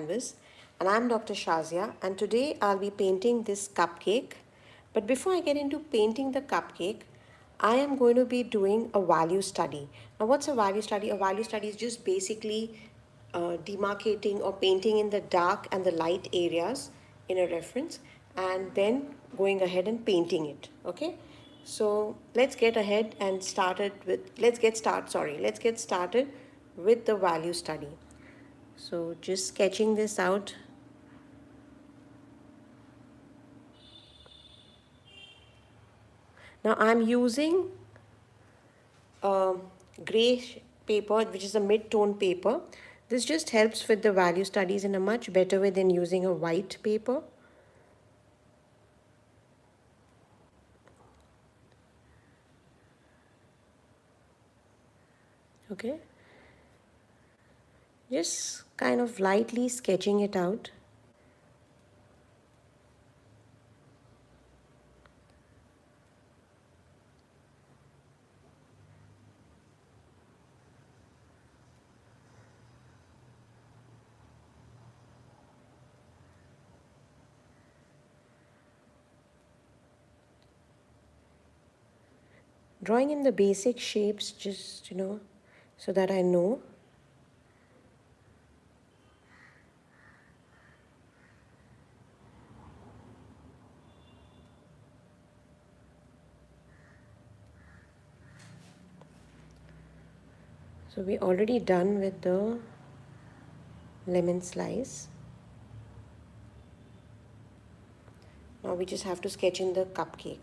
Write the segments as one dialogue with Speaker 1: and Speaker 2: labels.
Speaker 1: canvas, and I'm Dr. Shazia, and today I'll be painting this cupcake. But before I get into painting the cupcake, I am going to be doing a value study. Now, what's a value study? A value study is just basically demarcating or painting in the dark and the light areas in a reference, and then going ahead and painting it. Okay, so let's get ahead and let's get started with the value study. So just sketching this out. Now I'm using gray paper, which is a mid-tone paper. This just helps with the value studies in a much better way than using a white paper. Okay, just kind of lightly sketching it out. Drawing in the basic shapes, just so that I know. So we're already done with the lemon slice. Now we just have to sketch in the cupcake.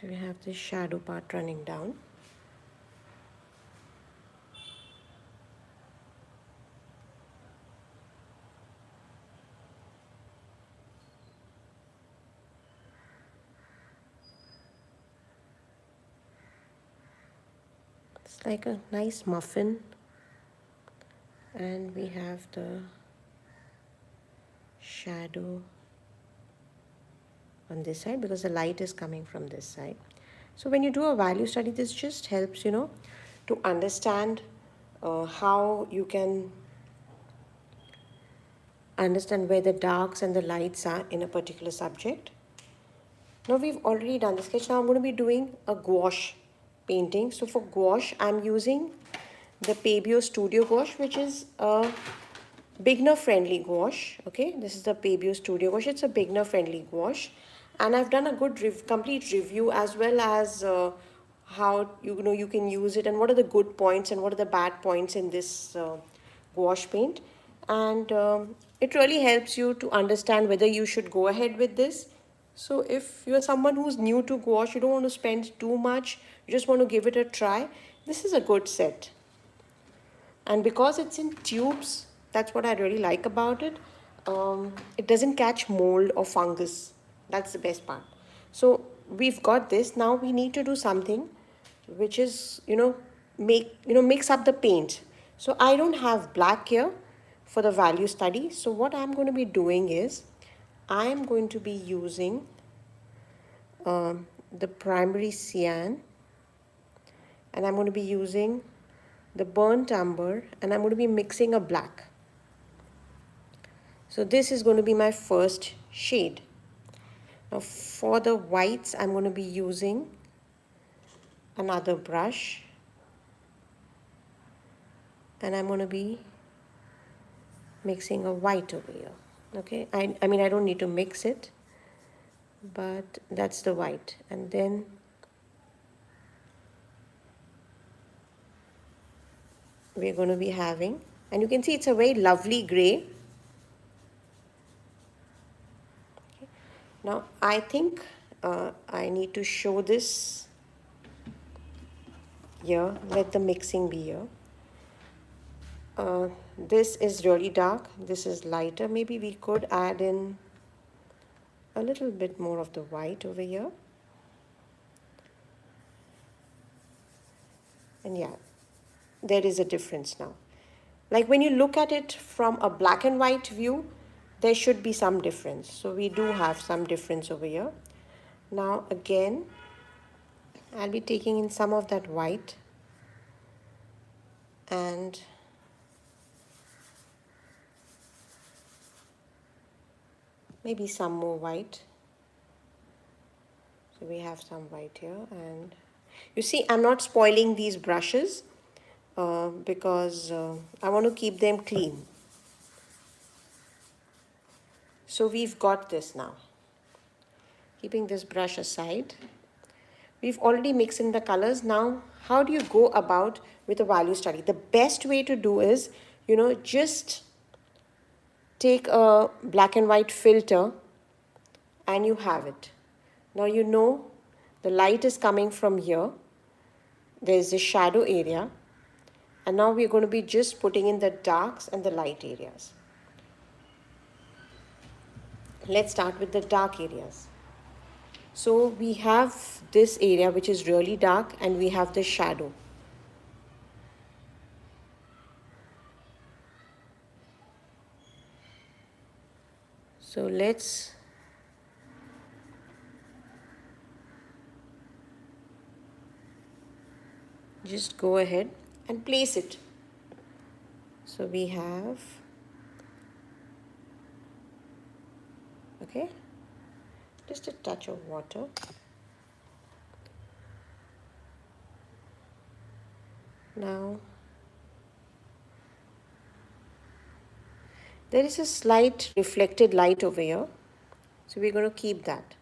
Speaker 1: So we have this shadow part running down. It's like a nice muffin, and we have the shadow on this side because the light is coming from this side. So when you do a value study, this just helps to understand how you can understand where the darks and the lights are in a particular subject. Now we've already done the sketch. Now I'm going to be doing a gouache painting. So for gouache, I'm using the Pebeo Studio Gouache, which is a beginner friendly gouache. Okay, this is the Pebeo Studio Gouache. It's a beginner friendly gouache, and I've done a good complete review, as well as how you can use it and what are the good points and what are the bad points in this gouache paint. And it really helps you to understand whether you should go ahead with this. So if you're someone who's new to gouache, you don't want to spend too much, you just want to give it a try, this is a good set. And because it's in tubes, that's what I really like about it. It doesn't catch mold or fungus. That's the best part. So we've got this. Now we need to do something which is, mix up the paint. So I don't have black here for the value study. So what I'm going to be doing is, I am going to be using the primary cyan, and I'm going to be using the burnt umber, and I'm going to be mixing a black. So this is going to be my first shade. Now for the whites, I'm going to be using another brush, and I'm going to be mixing a white over here. Okay, I mean I don't need to mix it, but that's the white. And then we're going to be having, and you can see it's a very lovely gray. Okay. Now I think I need to show this here. Let the mixing be here. This is really dark, this is lighter. Maybe we could add in a little bit more of the white over here. And yeah, there is a difference now. Like when you look at it from a black and white view, there should be some difference. So we do have some difference over here. Now again, I'll be taking in some of that white and maybe some more white. So we have some white here, and you see I'm not spoiling these brushes because I want to keep them clean. So we've got this now. Keeping this brush aside, we've already mixed in the colors. Now, how do you go about with a value study? The best way to do is, just take a black and white filter and you have it. Now you know the light is coming from here. There's the shadow area. And now we're going to be just putting in the darks and the light areas. Let's start with the dark areas. So we have this area which is really dark and we have the shadow. So let's just go ahead and place it. So we have, okay, just a touch of water. Now, there is a slight reflected light over here. So we're going to keep that.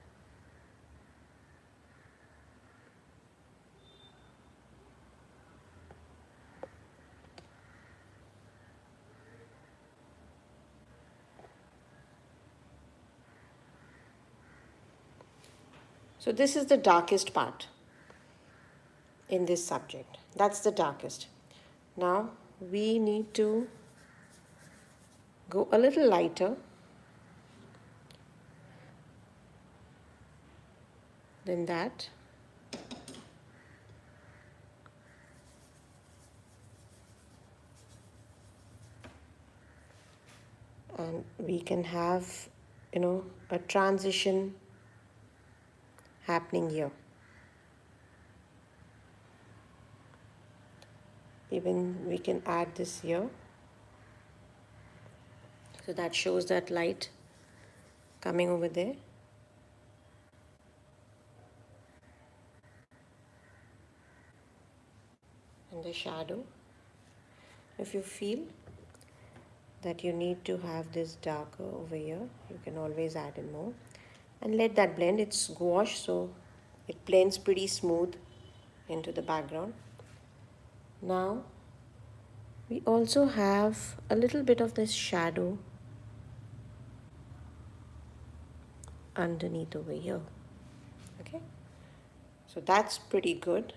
Speaker 1: So this is the darkest part in this subject. That's the darkest. Now we need to go a little lighter than that. And we can have, a transition happening here. Even we can add this here. So that shows that light coming over there. And the shadow. If you feel that you need to have this darker over here, you can always add in more. And let that blend. It's gouache, so it blends pretty smooth into the background. Now, we also have a little bit of this shadow underneath over here. Okay, so that's pretty good.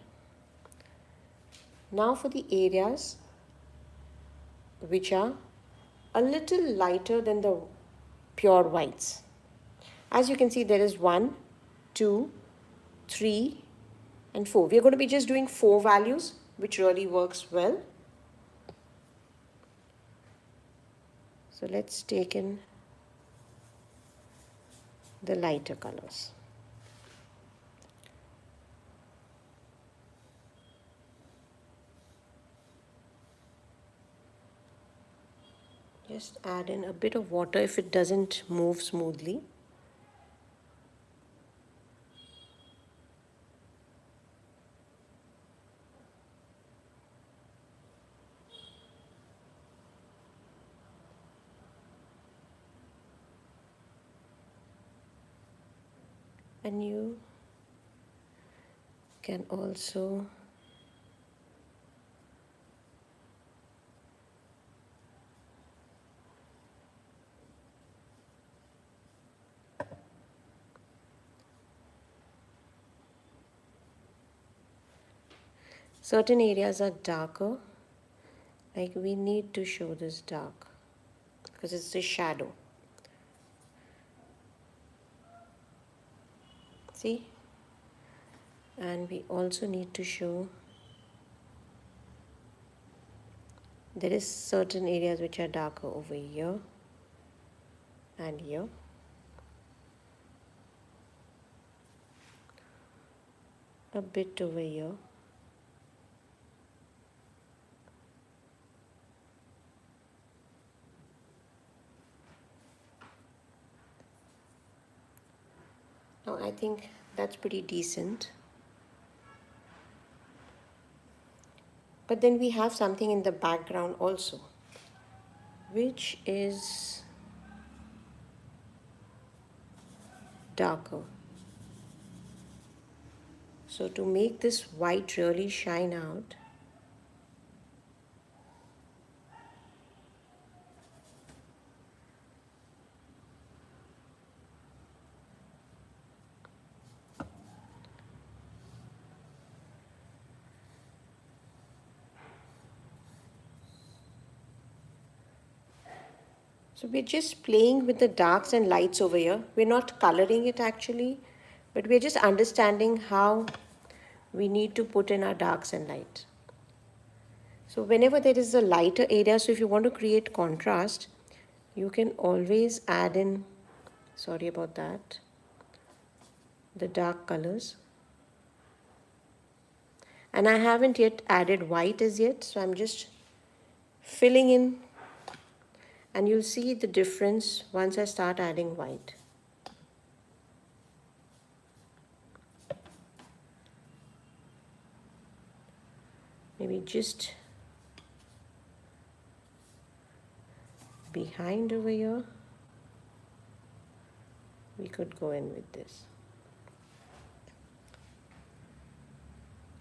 Speaker 1: Now for the areas which are a little lighter than the pure whites. As you can see, there is 1, 2, 3, and 4. We are going to be just doing 4 values, which really works well. So let's take in the lighter colors. Just add in a bit of water if it doesn't move smoothly. And you can also certain areas are darker, like we need to show this dark because it's the shadow. See? And we also need to show There is certain areas which are darker over here and here. A bit over here. Now I think that's pretty decent. But then we have something in the background also, which is darker. So to make this white really shine out, so we're just playing with the darks and lights over here. We're not coloring it actually, but we're just understanding how we need to put in our darks and lights. So whenever there is a lighter area, so if you want to create contrast, you can always add in, sorry about that, the dark colors. And I haven't yet added white as yet, so I'm just filling in, and you'll see the difference once I start adding white. Maybe just behind over here, we could go in with this.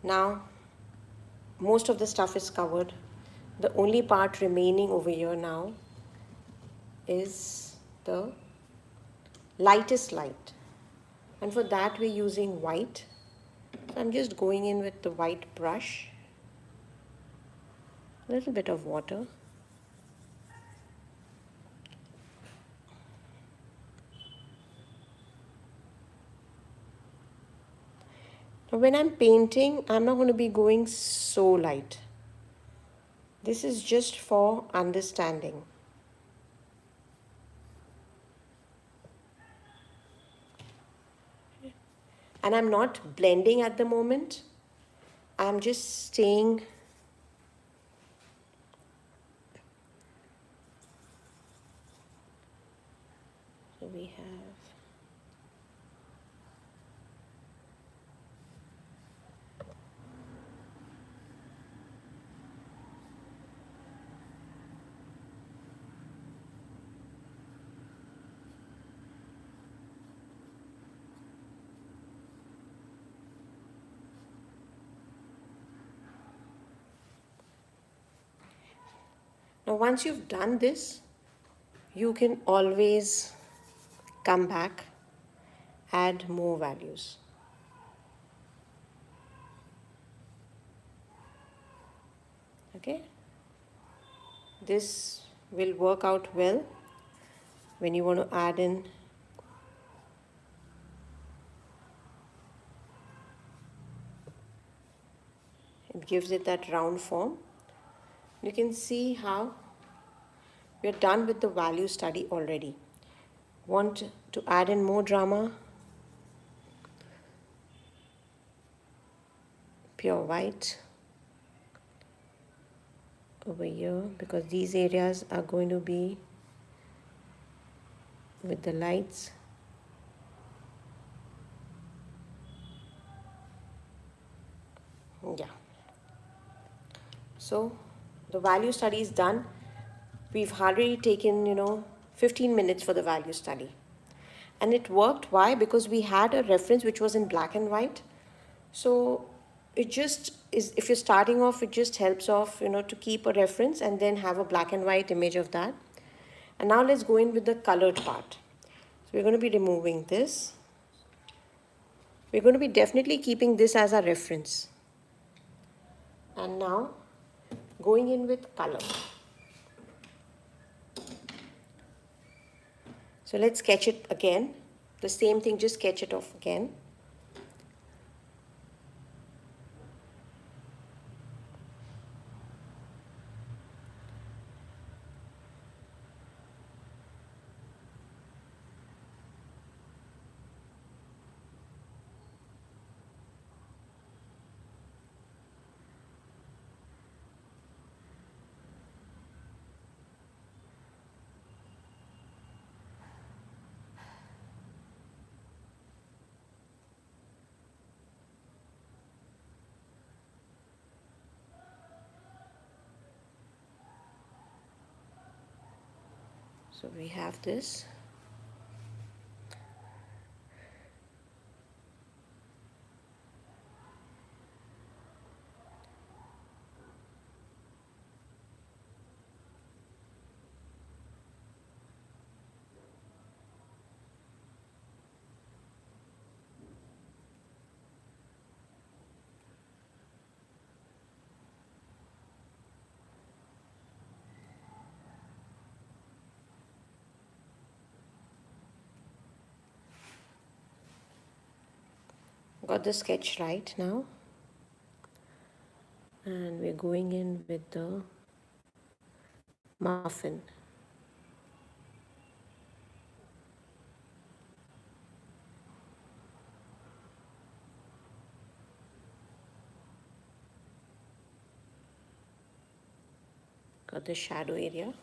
Speaker 1: Now, most of the stuff is covered. The only part remaining over here now is the lightest light. And for that we're using white. So I'm just going in with the white brush, a little bit of water. Now when I'm painting, I'm not going to be going so light. This is just for understanding. And I'm not blending at the moment. I'm just staying so we have now once you've done this, you can always come back, add more values. Okay, this will work out well when you want to add in it, gives it that round form. You can see how we are done with the value study already. Want to add in more drama? Pure white over here, because these areas are going to be with the lights. Yeah. So the value study is done. We've hardly taken 15 minutes for the value study. And it worked. Why? Because we had a reference which was in black and white. So it just is, if you're starting off, it just helps off, to keep a reference and then have a black and white image of that. And now let's go in with the colored part. So we're going to be removing this. We're going to be definitely keeping this as our reference. And now going in with color. So let's sketch it again. The same thing, just sketch it off again. So we have this. Got the sketch right now. And we're going in with the muffin. Got the shadow area.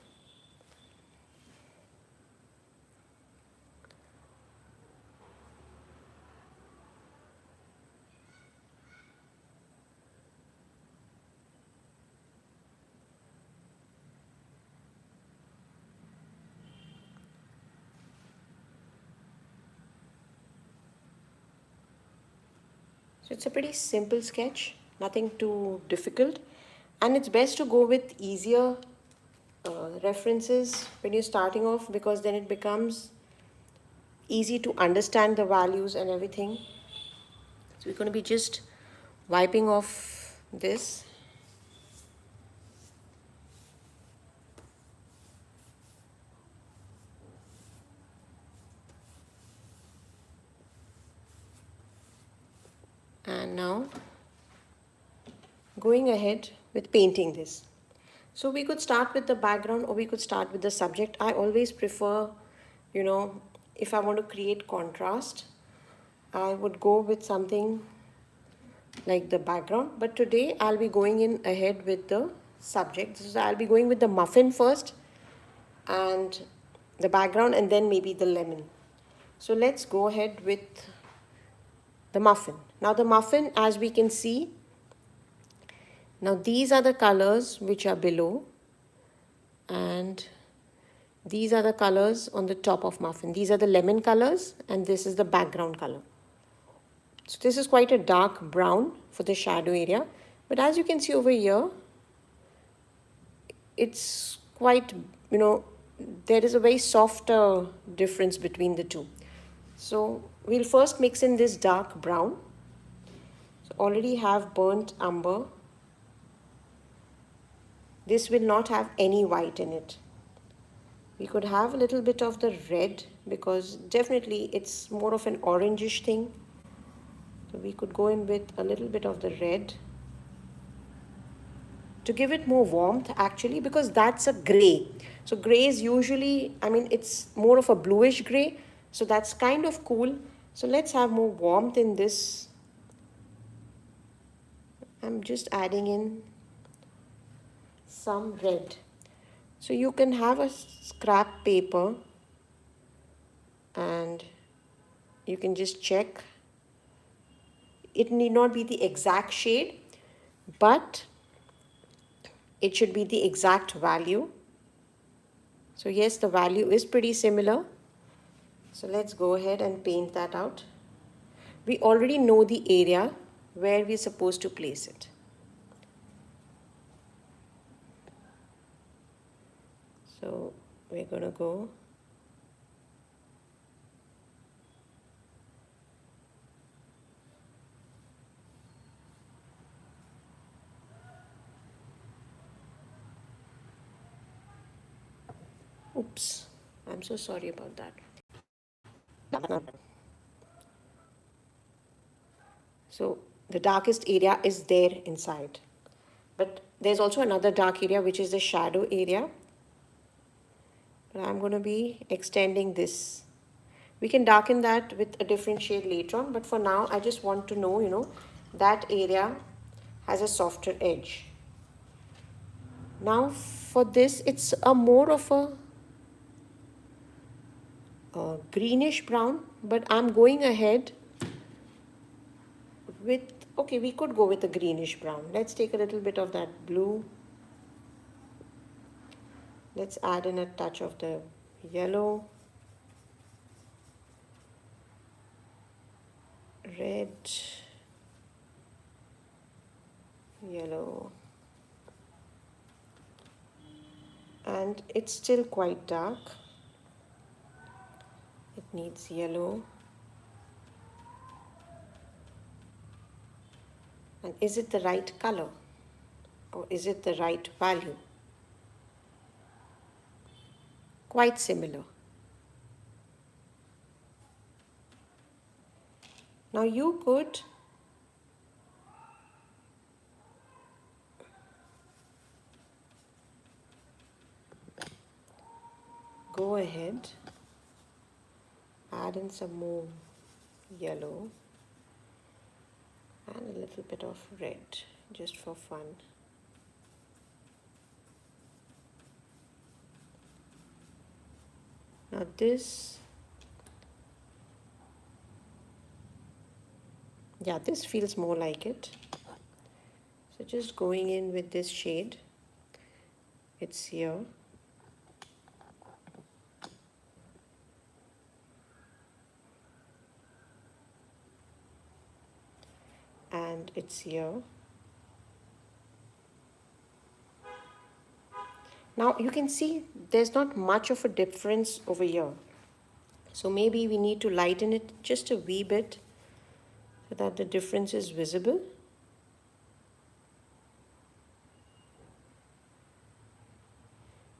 Speaker 1: So it's a pretty simple sketch, nothing too difficult. And it's best to go with easier references when you're starting off, because then it becomes easy to understand the values and everything. So we're going to be just wiping off this. And now going ahead with painting this. So we could start with the background or we could start with the subject. I always prefer, if I want to create contrast, I would go with something like the background. But today I'll be going in ahead with the subject. So I'll be going with the muffin first and the background and then maybe the lemon. So let's go ahead with the muffin. Now the muffin, as we can see, now these are the colors which are below and these are the colors on the top of muffin. These are the lemon colors and this is the background color. So this is quite a dark brown for the shadow area. But as you can see over here, it's quite, there is a very soft difference between the two. So we'll first mix in this dark brown. So already have burnt umber. This will not have any white in it. We could have a little bit of the red because definitely it's more of an orangish thing. So we could go in with a little bit of the red to give it more warmth actually, because that's a gray. So gray is usually, it's more of a bluish gray. So that's kind of cool. So let's have more warmth in this. I'm just adding in some red. So you can have a scrap paper and you can just check. It need not be the exact shade, but it should be the exact value. So yes, the value is pretty similar. So let's go ahead and paint that out. We already know the area where we're supposed to place it. So we're going to go oops, I'm so sorry about that. So the darkest area is there inside. But there's also another dark area which is the shadow area. But I'm going to be extending this. We can darken that with a different shade later on. But for now, I just want to know, that area has a softer edge. Now for this, it's a more of a greenish brown. But I'm going ahead with, okay, we could go with a greenish brown. Let's take a little bit of that blue. Let's add in a touch of the yellow, red, yellow, and it's still quite dark. It needs yellow. And is it the right color? Or is it the right value? Quite similar. Now you could go ahead, add in some more yellow and a little bit of red just for fun. Now this feels more like it. So just going in with this shade, it's here. And it's here. Now you can see there's not much of a difference over here. So maybe we need to lighten it just a wee bit so that the difference is visible.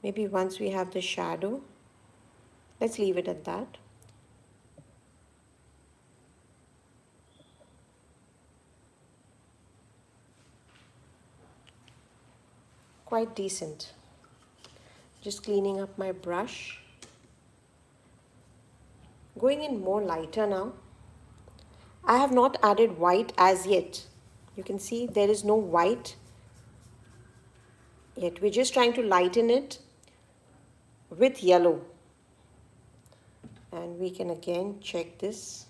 Speaker 1: Maybe once we have the shadow, let's leave it at that. Quite decent. Just cleaning up my brush. Going in more lighter now. I have not added white as yet. You can see there is no white yet. We're just trying to lighten it with yellow. And we can again check this.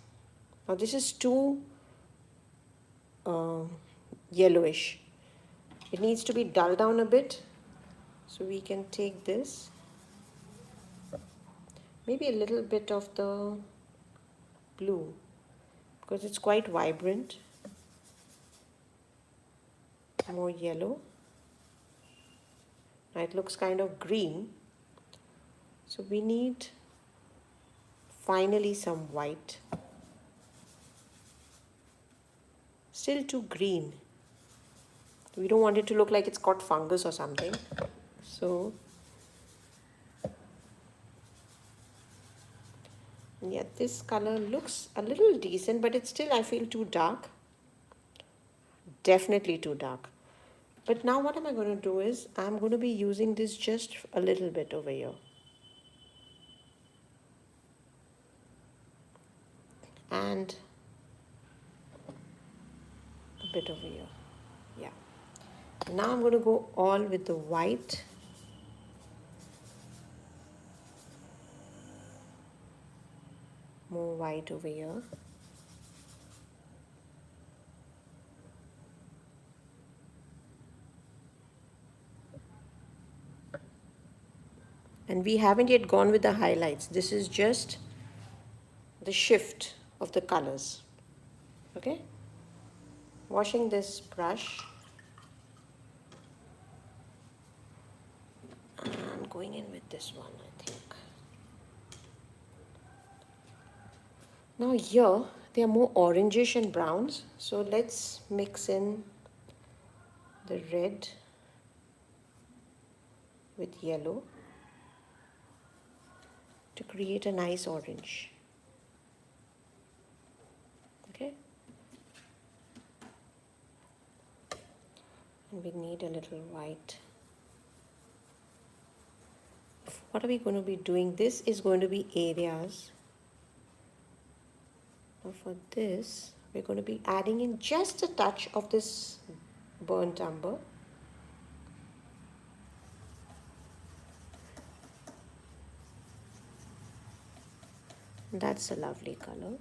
Speaker 1: Now this is too yellowish. It needs to be dulled down a bit. So we can take this. Maybe a little bit of the blue because it's quite vibrant. More yellow. Now it looks kind of green. So we need finally some white. Still too green. We don't want it to look like it's got fungus or something. So yeah, this color looks a little decent, but it's still, I feel, too dark. Definitely too dark. But now what am I going to do is, I'm going to be using this just a little bit over here. And a bit over here. Yeah. Now I'm going to go all with the white. More white over here. And we haven't yet gone with the highlights. This is just the shift of the colors. Okay? Washing this brush. And going in with this one, I think. Now here, they are more orangish and browns. So let's mix in the red with yellow to create a nice orange. Okay? And we need a little white. What are we going to be doing? This is going to be areas. Now for this, we're going to be adding in just a touch of this burnt umber. That's a lovely color.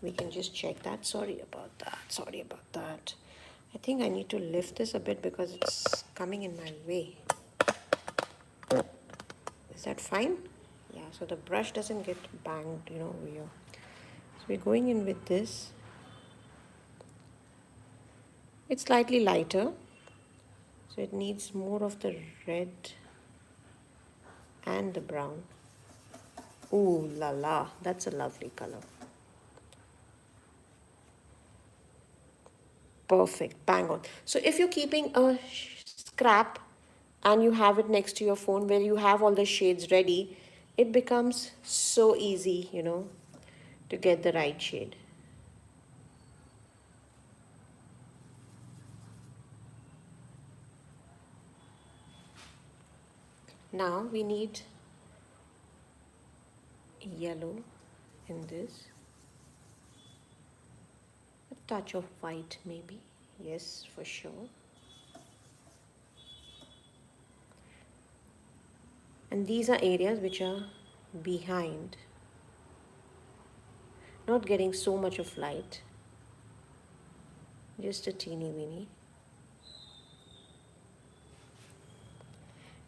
Speaker 1: We can just check that. Sorry about that. I think I need to lift this a bit because it's coming in my way. Is that fine? Yeah, so the brush doesn't get banged, over here. So we're going in with this. It's slightly lighter, so it needs more of the red and the brown. Ooh la la, that's a lovely color. Perfect, bang on. So if you're keeping a scrap and you have it next to your phone where you have all the shades ready, it becomes so easy, to get the right shade. Now we need yellow in this, a touch of white maybe, yes, for sure. And these are areas which are behind, not getting so much of light, just a teeny weeny.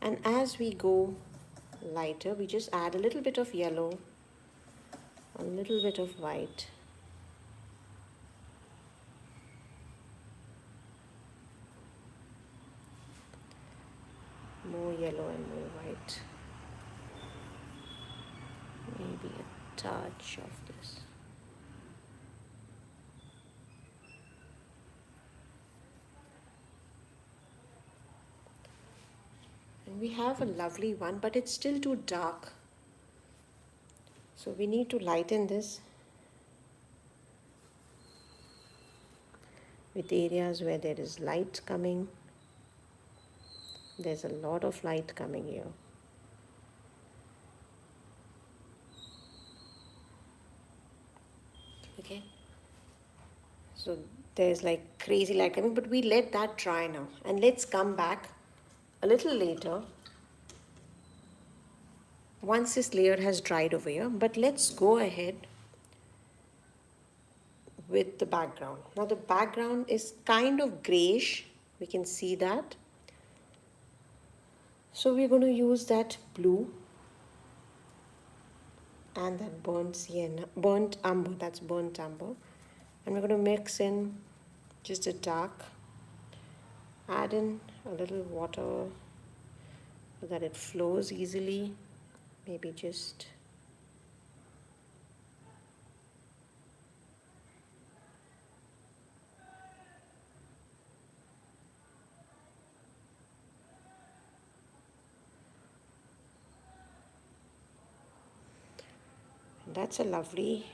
Speaker 1: And as we go lighter, we just add a little bit of yellow, a little bit of white. More yellow and more white. Maybe a touch of this. And we have a lovely one, but it's still too dark. So we need to lighten this with areas where there is light coming. There's a lot of light coming here. Okay. So there's like crazy light coming, but we let that dry now. And let's come back a little later once this layer has dried over here. But let's go ahead with the background. Now the background is kind of grayish. We can see that. So we're going to use that blue and that burnt sienna, burnt umber, that's burnt umber. And we're going to mix in just a dark, add in a little water so that it flows easily. Maybe just that's a lovely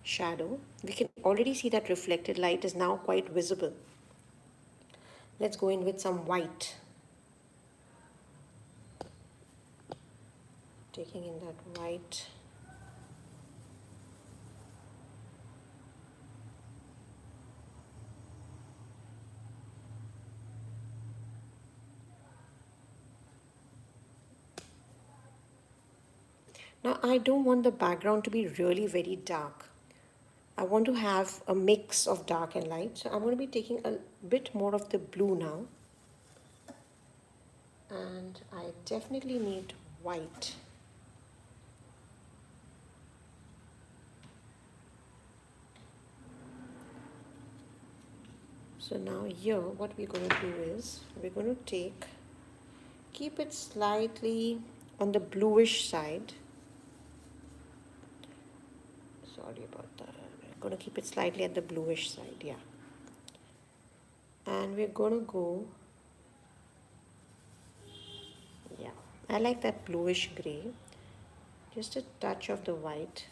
Speaker 1: shadow. We can already see that reflected light is now quite visible. Let's go in with some white. Taking in that white. Now I don't want the background to be really very dark. I want to have a mix of dark and light. So I'm going to be taking a bit more of the blue now. And I definitely need white. So now here what we're going to do is we're going to keep it slightly on the bluish side. Sorry about that. We're going to keep it slightly at the bluish side, yeah. And we're going to go, yeah, I like that bluish gray. Just a touch of the white.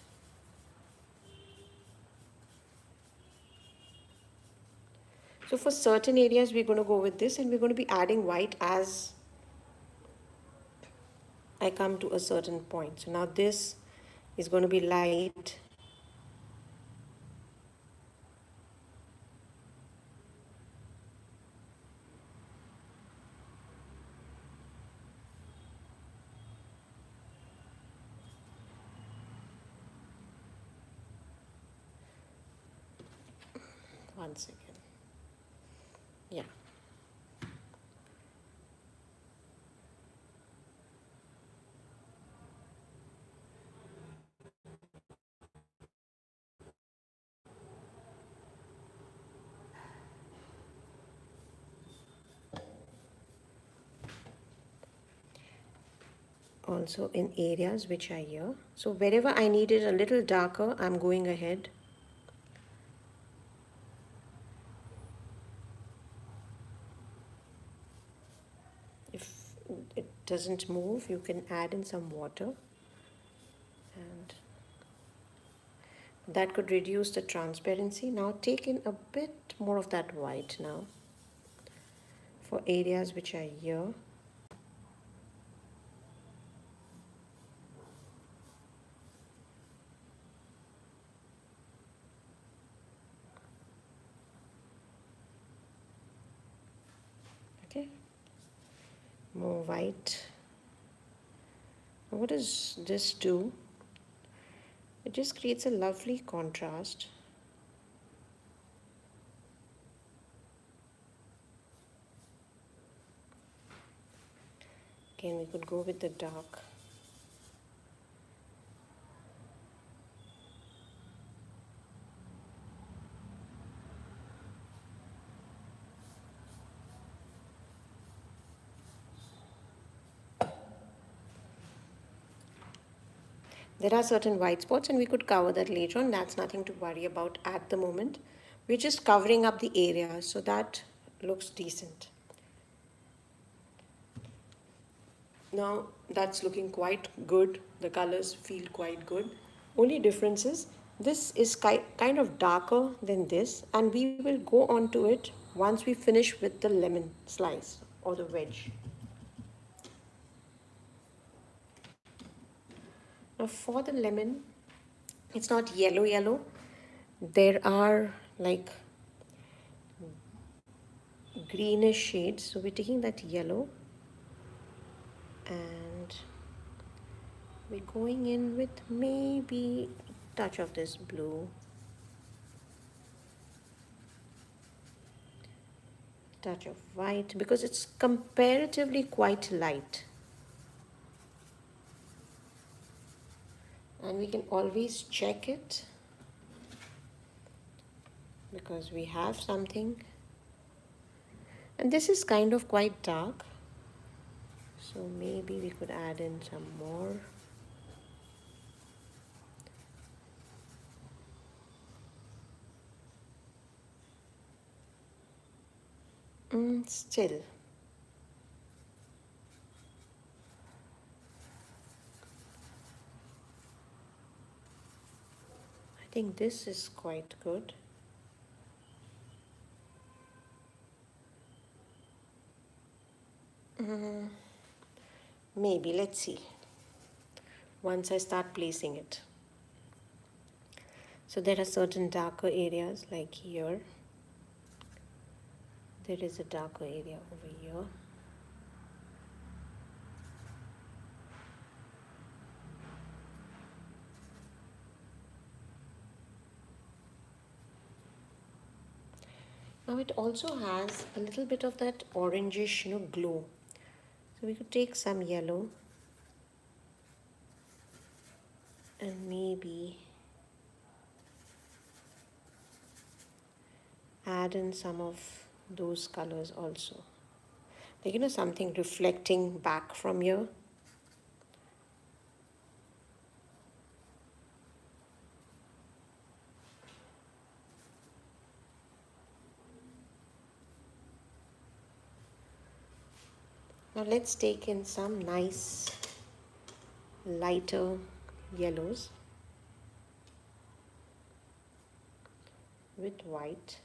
Speaker 1: So for certain areas, we're going to go with this and we're going to be adding white as I come to a certain point. So now this is going to be light. One second. Yeah. also in areas which are here. So wherever I need it a little darker, I'm going ahead. If it doesn't move, you can add in some water, and that could reduce the transparency. Now take in a bit more of that white now for areas which are here. Okay, more white. What does this do? It just creates a lovely contrast. Again, we could go with the dark. There are certain white spots, and we could cover that later on. That's nothing to worry about at the moment. We're just covering up the area, so that looks decent. Now that's looking quite good. The colors feel quite good. Only difference is this is kind of darker than this, and we will go on to it once we finish with the lemon slice or the wedge. Now for the lemon, it's not yellow yellow. There are like greenish shades. So we're taking that yellow and we're going in with maybe a touch of this blue, touch of white, because it's comparatively quite light. And we can always check it because we have something. And this is kind of quite dark, so maybe we could add in some more. Still, I think this is quite good. Maybe, let's see, once I start placing it. So there are certain darker areas like here. There is a darker area over here. Now it also has a little bit of that orangish, glow. So we could take some yellow and maybe add in some of those colors also. Like, something reflecting back from here. Now let's take in some nice lighter yellows with white.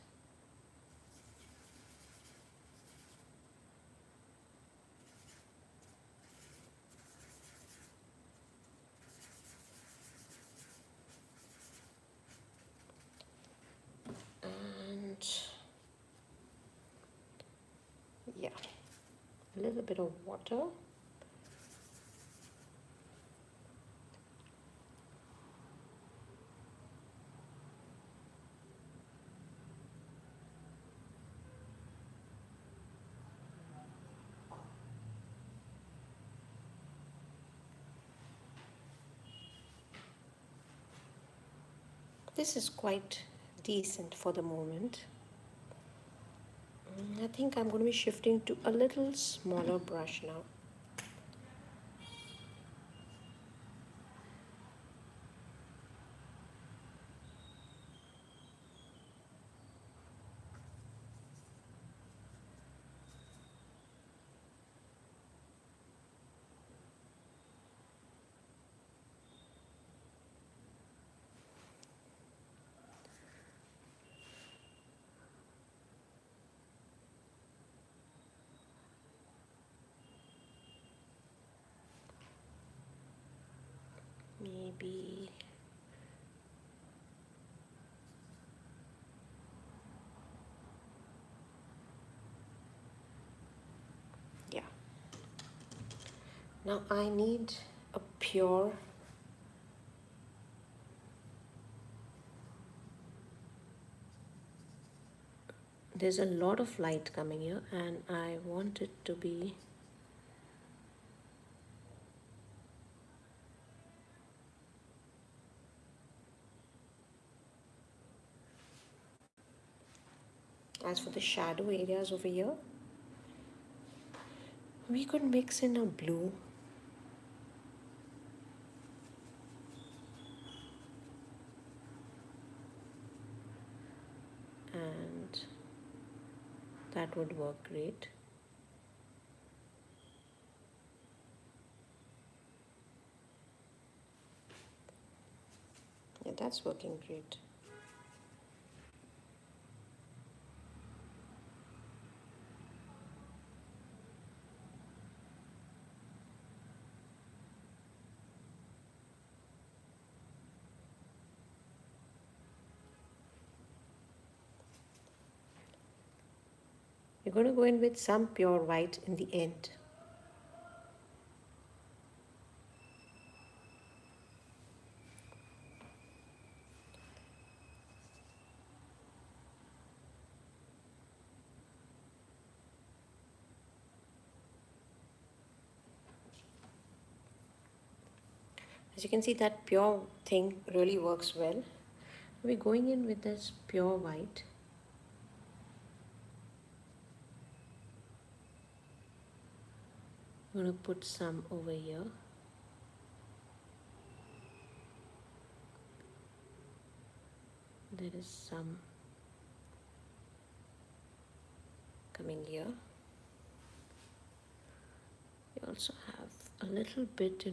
Speaker 1: And yeah, a little bit of water. This is quite decent for the moment. I think I'm going to be shifting to a little smaller brush now. maybe yeah. Now I need a pure there's a lot of light coming here and I want it to be as for the shadow areas over here, we could mix in a blue and that would work great. Yeah, that's working great. You're going to go in with some pure white in the end. As you can see, that pure thing really works well. We're going in with this pure white. I'm going to put some over here. There is some coming here. We also have a little bit,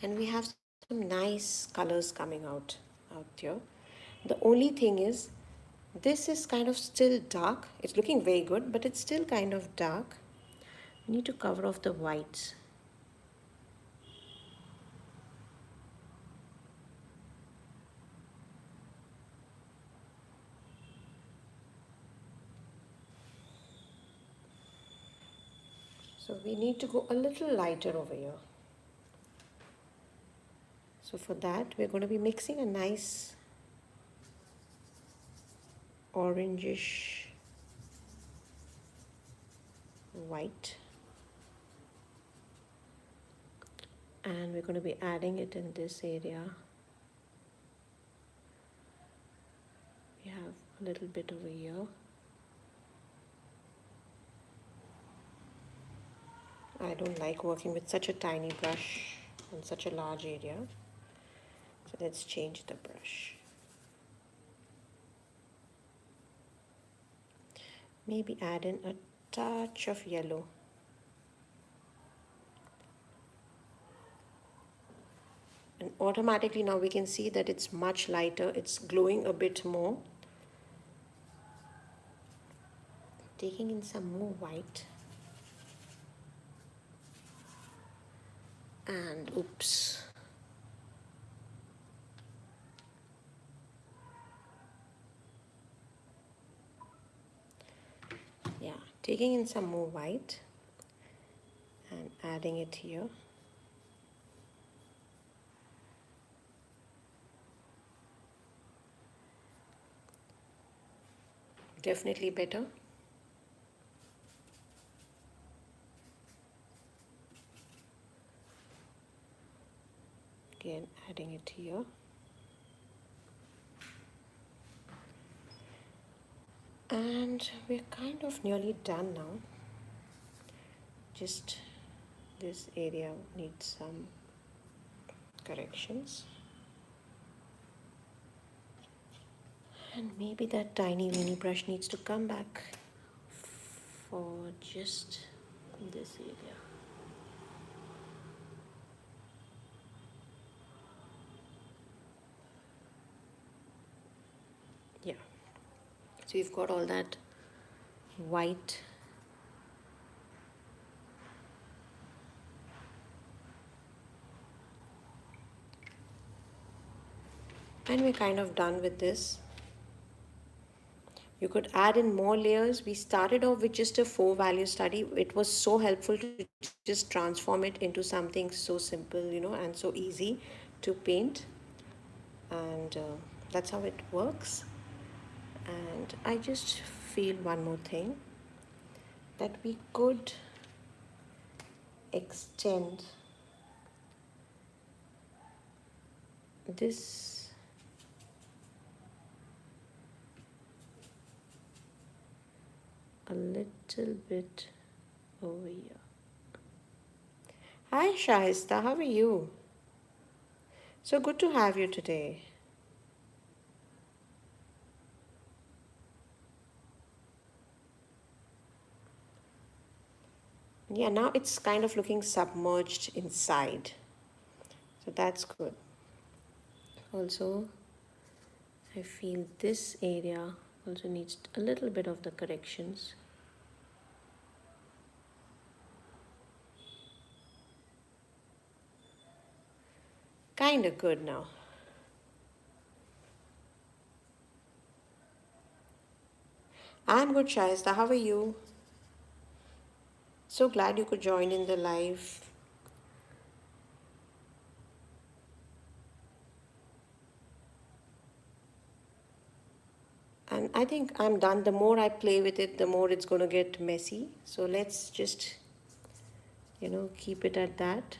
Speaker 1: and we have some nice colors coming out here. The only thing is this is kind of still dark. It's looking very good, but it's still kind of dark. We need to cover off the whites. So we need to go a little lighter over here. So for that, we're going to be mixing a nice orangish white. And we're going to be adding it in this area. We have a little bit over here. I don't like working with such a tiny brush on such a large area. So let's change the brush. Maybe add in a touch of yellow. And automatically now we can see that it's much lighter. It's glowing a bit more. Taking in some more white. And oops. Yeah, taking in some more white and adding it here. Definitely better. Again, adding it here. And we're kind of nearly done now. Just this area needs some corrections. And maybe that tiny weeny brush needs to come back for just this area. Yeah. So you've got all that white. And we're kind of done with this. You could add in more layers. We started off with just a 4 value study. It was so helpful to just transform it into something so simple, and so easy to paint. And that's how it works. And I just feel one more thing, that we could extend this a little bit over here. Hi Shaista, how are you? So good to have you today. Yeah, now it's kind of looking submerged inside. So that's good. Also, I feel this area also needs a little bit of the corrections. Kind of good now. I'm good, Shaista. How are you? So glad you could join in the live. And I think I'm done. The more I play with it, the more it's going to get messy. So let's just, keep it at that.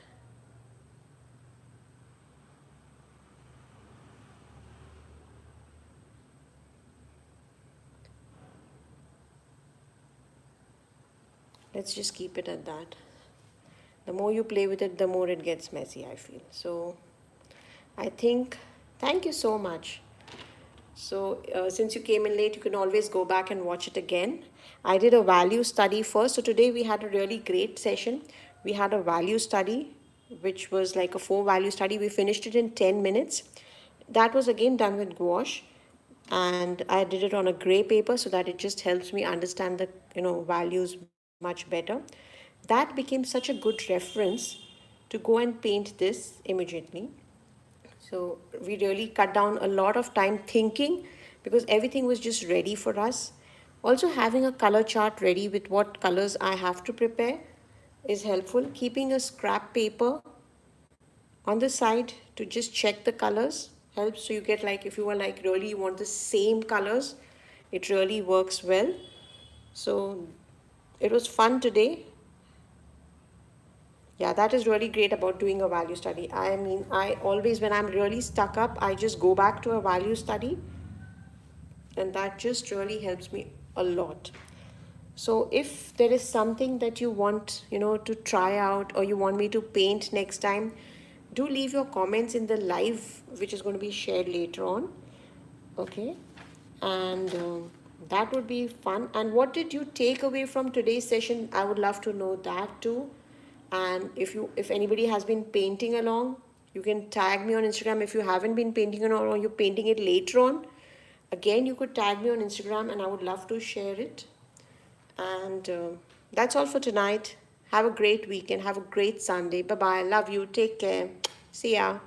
Speaker 1: Let's just keep it at that. The more you play with it, the more it gets messy, I feel. So I think, thank you so much. So since you came in late, you can always go back and watch it again. I did a value study first. So today we had a really great session. We had a value study, which was like a 4 value study. We finished it in 10 minutes. That was again done with gouache. And I did it on a gray paper so that it just helps me understand the values much better. That became such a good reference to go and paint this immediately. So we really cut down a lot of time thinking because everything was just ready for us. Also, having a color chart ready with what colors I have to prepare is helpful. Keeping a scrap paper on the side to just check the colors helps. So you get, like, if you are like really you want the same colors, it really works well. So it was fun today. Yeah, that is really great about doing a value study. I mean, I always, when I'm really stuck up, I just go back to a value study, and that just really helps me a lot. So if there is something that you want, to try out, or you want me to paint next time, do leave your comments in the live, which is going to be shared later on. Okay. And that would be fun. And what did you take away from today's session? I would love to know that too. And if anybody has been painting along, you can tag me on Instagram. If you haven't been painting along or you're painting it later on, again, you could tag me on Instagram and I would love to share it. And that's all for tonight. Have a great weekend. Have a great Sunday. Bye bye. Love you. Take care. See ya.